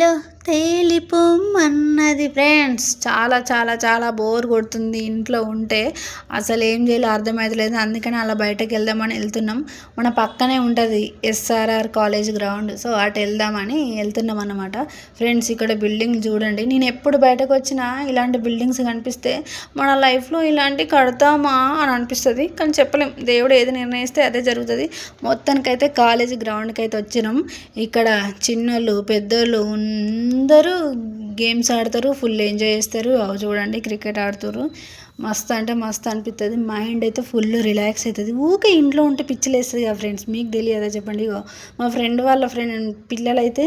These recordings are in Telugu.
గాలిలో తేలిపోమన్నది. ఫ్రెండ్స్, చాలా చాలా చాలా బోర్ కొడుతుంది ఇంట్లో ఉంటే. అసలు ఏం చేయాలో అర్థమవుతలేదు. అందుకని అలా బయటకు వెళ్దామని వెళ్తున్నాం. మన పక్కనే ఉంటుంది ఎస్ఆర్ఆర్ కాలేజ్ గ్రౌండ్. సో అటు వెళ్దామని వెళ్తున్నాం అన్నమాట. ఫ్రెండ్స్, ఇక్కడ బిల్డింగ్ చూడండి. నేను ఎప్పుడు బయటకు వచ్చినా ఇలాంటి బిల్డింగ్స్ కనిపిస్తే మన లైఫ్లో ఇలాంటి కడతామా అని అనిపిస్తుంది. కానీ చెప్పలేం, దేవుడు ఏది నిర్ణయిస్తే అదే జరుగుతుంది. మొత్తానికైతే కాలేజ్ గ్రౌండ్కి అయితే వచ్చినాం. ఇక్కడ చిన్నోళ్ళు పెద్దోళ్ళు అందరూ గేమ్స్ ఆడతారు, ఫుల్ ఎంజాయ్ చేస్తారు. అవి చూడండి, క్రికెట్ ఆడుతారు. మస్తు అంటే మస్తు అనిపిస్తుంది. మైండ్ అయితే ఫుల్ రిలాక్స్ అవుతుంది. ఊకే ఇంట్లో ఉంటే పిచ్చిలు వేస్తుంది కదా ఫ్రెండ్స్, మీకు తెలియదా చెప్పండి. ఇగో మా ఫ్రెండ్ వాళ్ళ పిల్లలు అయితే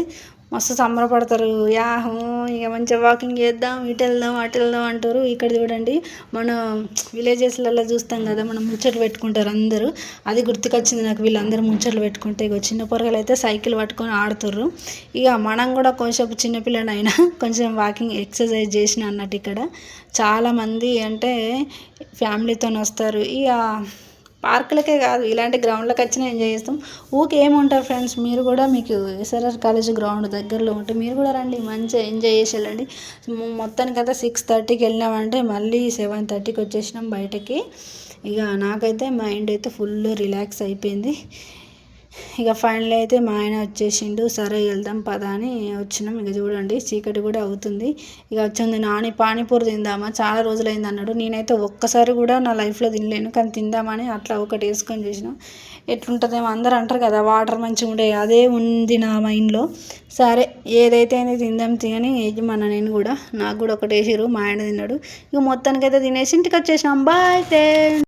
మస్తు సంబరపడతారు. యాహూ, ఇక మంచిగా వాకింగ్ చేద్దాం, ఇటు వెళ్దాం అటు వెళ్దాం అంటారు. ఇక్కడ చూడండి, మన విలేజెస్లలో చూస్తాం కదా, మనం ముచ్చట్లు పెట్టుకుంటారు అందరూ. అది గుర్తుకొచ్చింది నాకు, వీళ్ళందరూ ముచ్చట్లు పెట్టుకుంటే. ఇక చిన్న పొరగలు అయితే సైకిల్ పట్టుకొని ఆడుతుర్రు. ఇక మనం కూడా కొంచెం చిన్నపిల్లనైనా కొంచెం వాకింగ్ ఎక్సర్సైజ్ చేసిన అన్నట్టు. ఇక్కడ చాలామంది అంటే ఫ్యామిలీతో వస్తారు. ఇక పార్కులకే కాదు, ఇలాంటి గ్రౌండ్లకు వచ్చినా ఎంజాయ్ చేస్తాం. ఊకే ఏముంటారు ఫ్రెండ్స్, మీరు కూడా మీకు ఎస్ఆర్ఆర్ కాలేజ్ గ్రౌండ్ దగ్గరలో ఉంటే మీరు కూడా రండి, మంచిగా ఎంజాయ్ చేసి వెళ్ళండి. మొత్తానికైతే 6:30కి వెళ్ళినామంటే మళ్ళీ 7:30కి వచ్చేసినాం బయటకి. ఇక నాకైతే మైండ్ అయితే ఫుల్ రిలాక్స్ అయిపోయింది. ఇక ఫైనల్ అయితే మా ఆయన వచ్చేసిండు. సరే వెళ్దాం పదా అని వచ్చినాం. ఇక చూడండి, చీకటి కూడా అవుతుంది. ఇక వచ్చింది నాని పానీపూరి తిందామా, చాలా రోజులైంది అన్నాడు. నేనైతే ఒక్కసారి కూడా నా లైఫ్లో తినలేను, కానీ తిందామని అట్లా ఒకటి వేసుకొని చేసినాం. ఎట్లుంటుందేమో అందరు అంటారు కదా, వాటర్ మంచిగా ఉండే, అదే ఉంది నా మైండ్లో. సరే ఏదైతే అనేది తిందాం తిని యజమాన నేను కూడా, నాకు కూడా ఒకటి వేసిరు, మా ఆయన తిన్నాడు. ఇక మొత్తానికైతే తినేసి ఇంటికి వచ్చేసినాం. Bye friends.